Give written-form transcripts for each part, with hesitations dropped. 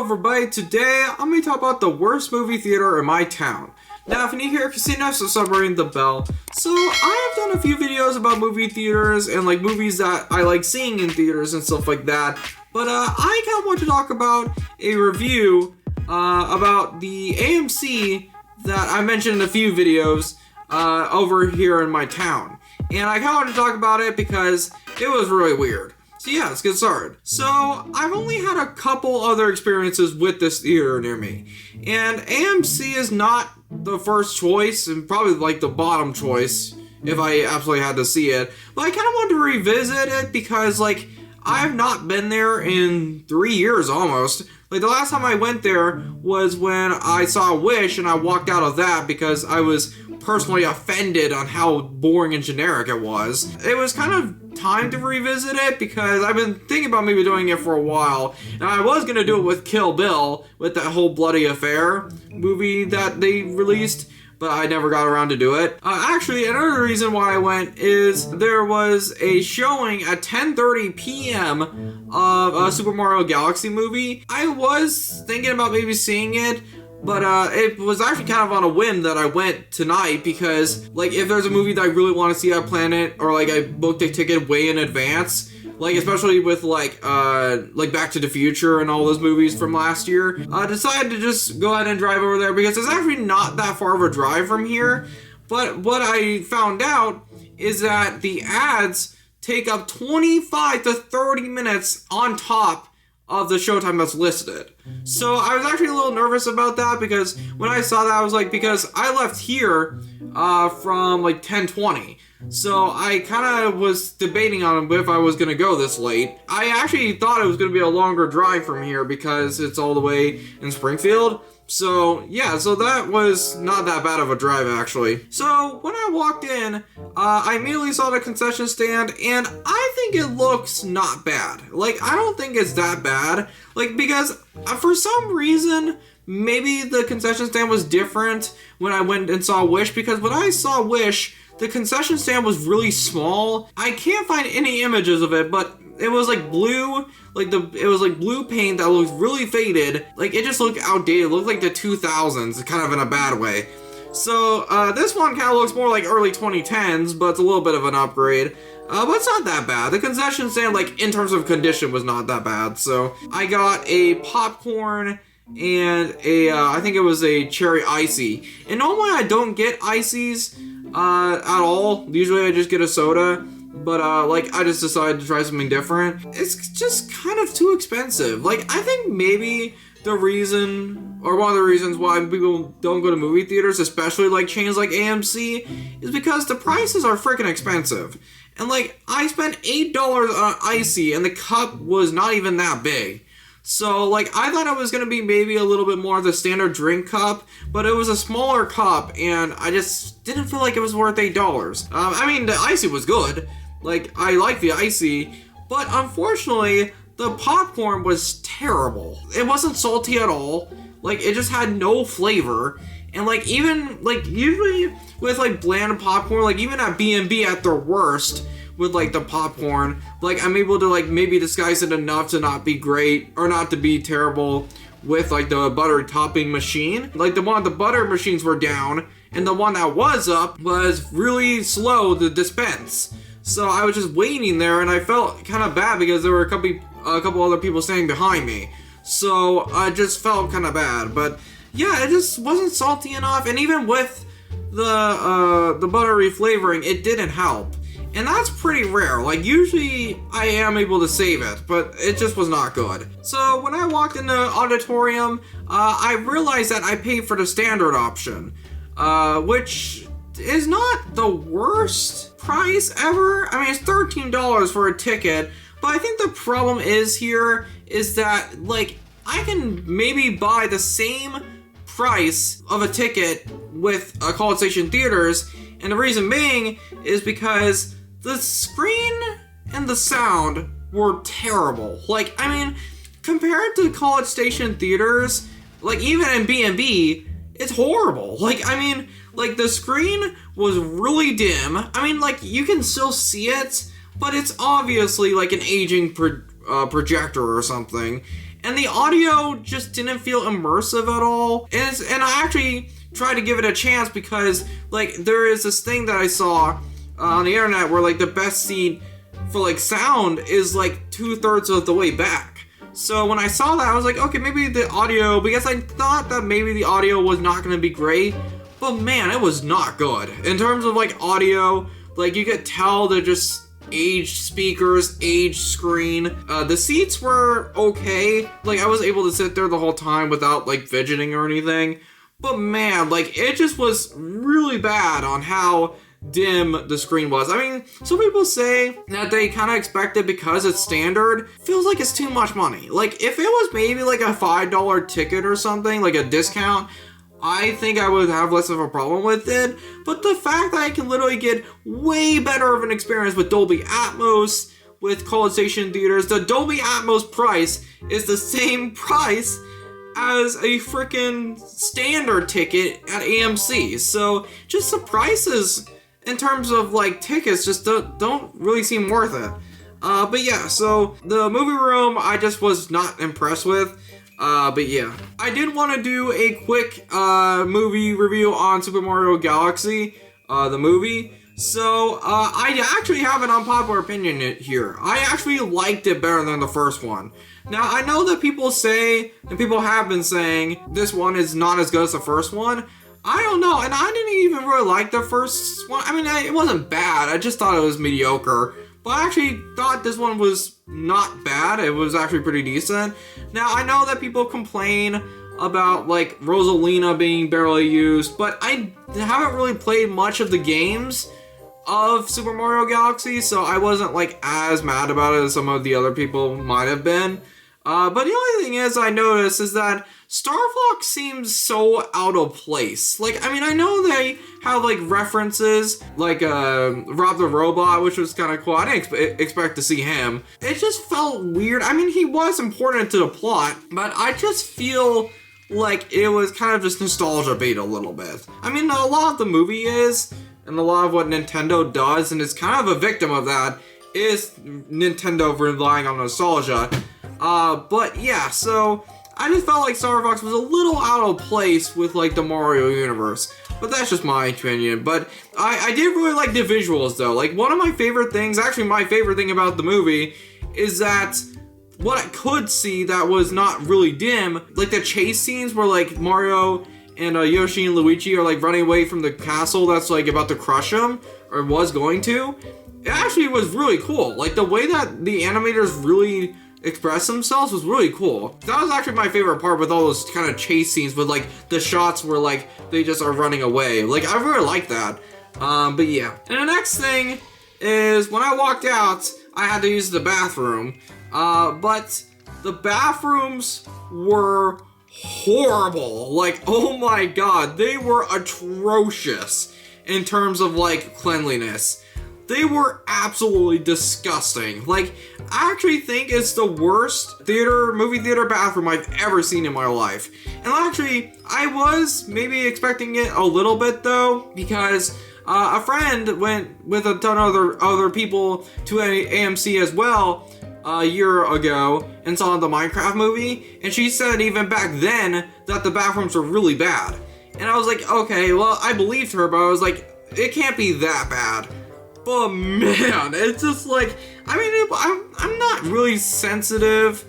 everybody, today I'm going to talk about the worst movie theater in my town. Now, if you're new here, Casino, so stop ringing the bell. So, I have done a few videos about movie theaters and like movies that I like seeing in theaters and stuff like that. But I kind of want to talk about a review about the AMC that I mentioned in a few videos over here in my town. And I kind of want to talk about it because it was really weird. So yeah, let's get started. So, I've only had a couple other experiences with this theater near me. And AMC is not the first choice, and probably like the bottom choice, if I absolutely had to see it. But I kind of wanted to revisit it because, like, I've not been there in 3 years almost. Like, the last time I went there was when I saw Wish, and I walked out of that because I was personally offended on how boring and generic it was. It was kind of time to revisit it because I've been thinking about maybe doing it for a while, and I was gonna do it with Kill Bill, with that whole Bloody Affair movie that they released, but I never got around to do it. Actually, another reason why I went is there was a showing at 10:30 p.m. of a Super Mario Galaxy movie. I was thinking about maybe seeing it, but it was actually kind of on a whim that I went tonight because, like, if there's a movie that I really want to see, I plan it, or like I booked a ticket way in advance. Like, especially with like Back to the Future and all those movies from last year. I decided to just go ahead and drive over there because it's actually not that far of a drive from here. But what I found out is that the ads take up 25 to 30 minutes on top of the showtime that's listed. So I was actually a little nervous about that because when I saw that, I was like, because I left here from like 10:20. So I kind of was debating on if I was going to go this late. I actually thought it was going to be a longer drive from here because it's all the way in Springfield. So yeah, so that was not that bad of a drive actually. So when I walked in, I immediately saw the concession stand, and I think it looks not bad. Like, I don't think it's that bad. Like, because for some reason, maybe the concession stand was different when I went and saw Wish, because when I saw Wish, the concession stand was really small. I can't find any images of it, but it was like blue, it was like blue paint that looked really faded. Like, it just looked outdated. It looked like the 2000s, kind of in a bad way. So, this one kind of looks more like early 2010s, but it's a little bit of an upgrade. But it's not that bad. The concession stand, like, in terms of condition, was not that bad. So, I got a popcorn and I think it was a cherry icy. And normally I don't get ices at all. Usually I just get a soda. But, I just decided to try something different. It's just kind of too expensive. Like, I think maybe the reason, or one of the reasons why people don't go to movie theaters, especially, like, chains like AMC, is because the prices are freaking expensive. And, like, I spent $8 on icy, and the cup was not even that big. So, like, I thought it was going to be maybe a little bit more of the standard drink cup, but it was a smaller cup, and I just didn't feel like it was worth $8. I mean, the icy was good. Like, I like the icy, but unfortunately, the popcorn was terrible. It wasn't salty at all. Like, it just had no flavor. And, like, even, like, usually with, like, bland popcorn, like, even at B&B at their worst with, like, the popcorn, like, I'm able to, like, maybe disguise it enough to not be great, or not to be terrible with, like, the butter topping machine. Like, the butter machines were down, and the one that was up was really slow to dispense. So I was just waiting there, and I felt kind of bad because there were a couple other people standing behind me. So I just felt kind of bad. But yeah, it just wasn't salty enough, and even with the buttery flavoring, it didn't help. And that's pretty rare. Like, usually I am able to save it, but it just was not good. So when I walked in the auditorium, I realized that I paid for the standard option, which is not the worst price ever. I mean, it's $13 for a ticket, but I think the problem is that, like, I can maybe buy the same price of a ticket with College Station Theaters, and the reason being is because the screen and the sound were terrible. Like, I mean, compared to College Station Theaters, like, even in B&B, it's horrible. Like, I mean, like, the screen was really dim. I mean, like, you can still see it, but it's obviously, like, an aging projector or something. and the audio just didn't feel immersive at all. And I actually tried to give it a chance because, like, there is this thing that I saw on the internet where, like, the best seat for, like, sound is, like, 2/3 of the way back. So when I saw that, I was like, okay, maybe the audio, because I thought that maybe the audio was not going to be great, but man, it was not good. In terms of, like, audio, like, you could tell they're just aged speakers, aged screen. The seats were okay. Like, I was able to sit there the whole time without, like, fidgeting or anything. But man, like, it just was really bad on how dim the screen was. I mean, some people say that they kind of expect it because it's standard. Feels like it's too much money. Like, if it was maybe like a $5 ticket or something, like a discount, I think I would have less of a problem with it. But the fact that I can literally get way better of an experience with Dolby Atmos, with College Station theaters, the Dolby Atmos price is the same price as a freaking standard ticket at AMC. So just the prices in terms of, like, tickets just don't really seem worth it. But yeah, so the movie room I just was not impressed with. But yeah, I did want to do a quick movie review on Super Mario Galaxy, the movie. So I actually have an unpopular opinion here. I actually liked it better than the first one. Now, I know that people say, and people have been saying, this one is not as good as the first one. I don't know, and I didn't even really like the first one. I mean, it wasn't bad, I just thought it was mediocre. But I actually thought this one was not bad. It was actually pretty decent. Now, I know that people complain about, like, Rosalina being barely used, but I haven't really played much of the games of Super Mario Galaxy, so I wasn't, like, as mad about it as some of the other people might have been. But the only thing I noticed is that Star Fox seems so out of place. Like, I mean, I know they have, like, references, like, Rob the Robot, which was kind of cool. I didn't expect to see him. It just felt weird. I mean, he was important to the plot, but I just feel like it was kind of just nostalgia bait a little bit. I mean, a lot of the movie is, and a lot of what Nintendo does, and is kind of a victim of that, is Nintendo relying on nostalgia. But yeah, so I just felt like Star Fox was a little out of place with, like, the Mario universe. But that's just my opinion. But I did really like the visuals, though. Like, one of my favorite things, actually my favorite thing about the movie, is that what I could see that was not really dim, like the chase scenes where, like, Mario and Yoshi and Luigi are, like, running away from the castle that's, like, about to crush them, or was going to. It actually was really cool. Like, the way that the animators really express themselves was really cool. That was actually my favorite part, with all those kind of chase scenes with, like, the shots where, like, they just are running away. Like, I really like that. But yeah. And the next thing is, when I walked out, I had to use the bathroom. But the bathrooms were horrible. Like, oh my god, they were atrocious in terms of, like, cleanliness. They were absolutely disgusting. Like, I actually think it's the worst movie theater bathroom I've ever seen in my life. And actually, I was maybe expecting it a little bit, though, because a friend went with a ton of other people to AMC as well a year ago and saw the Minecraft movie, and she said even back then that the bathrooms were really bad. And I was like, okay, well, I believed her, but I was like, it can't be that bad. But man, it's just like, I mean, I'm not really sensitive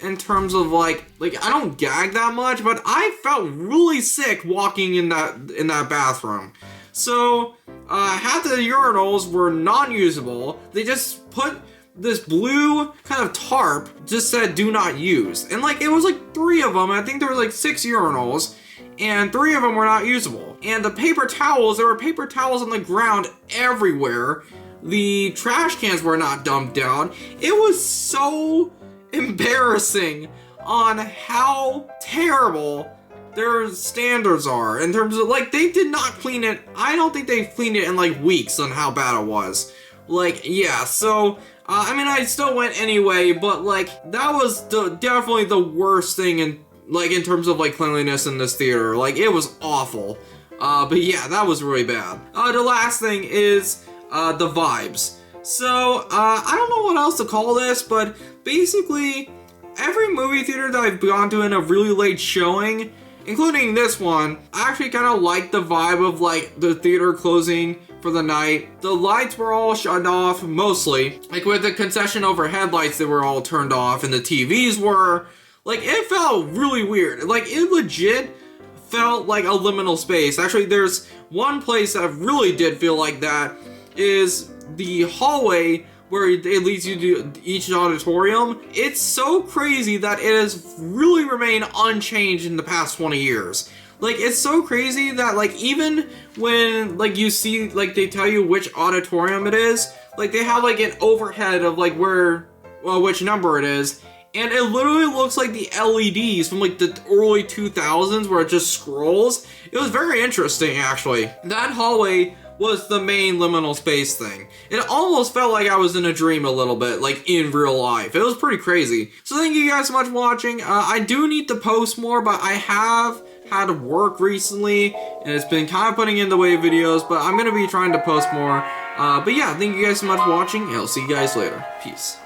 in terms of like I don't gag that much, but I felt really sick walking in that bathroom. So half the urinals were non-usable. They just put this blue kind of tarp, just said do not use, and like it was like 3 of them. I think there were like 6 urinals, and 3 of them were not usable. And the paper towels, there were paper towels on the ground everywhere. The trash cans were not dumped down. It was so embarrassing on how terrible their standards are in terms of, like, they did not clean it. I don't think they cleaned it in like weeks on how bad it was. Like, yeah, so I mean, I still went anyway, but like that was definitely the worst thing in terms of like cleanliness in this theater. Like, it was awful. But yeah, that was really bad. The last thing is the vibes. So I don't know what else to call this, but basically every movie theater that I've gone to in a really late showing, including this one, I actually kind of like the vibe of like the theater closing for the night. The lights were all shut off, mostly. Like with the concession overhead lights, they were all turned off, and the TVs were. Like, it felt really weird. Like, it legit felt like a liminal space. Actually, there's one place that really did feel like that, is the hallway where it leads you to each auditorium. It's so crazy that it has really remained unchanged in the past 20 years. Like, it's so crazy that, like, even when, like, you see, like, they tell you which auditorium it is, like, they have, like, an overhead of, like, where, well, which number it is, and it literally looks like the LEDs from, like, the early 2000s where it just scrolls. It was very interesting, actually. That hallway was the main liminal space thing. It almost felt like I was in a dream a little bit, like in real life. It was pretty crazy. So thank you guys so much for watching. I do need to post more, but I have had work recently, and it's been kind of putting in the way of videos, but I'm going to be trying to post more. But yeah, thank you guys so much for watching, and I'll see you guys later. Peace.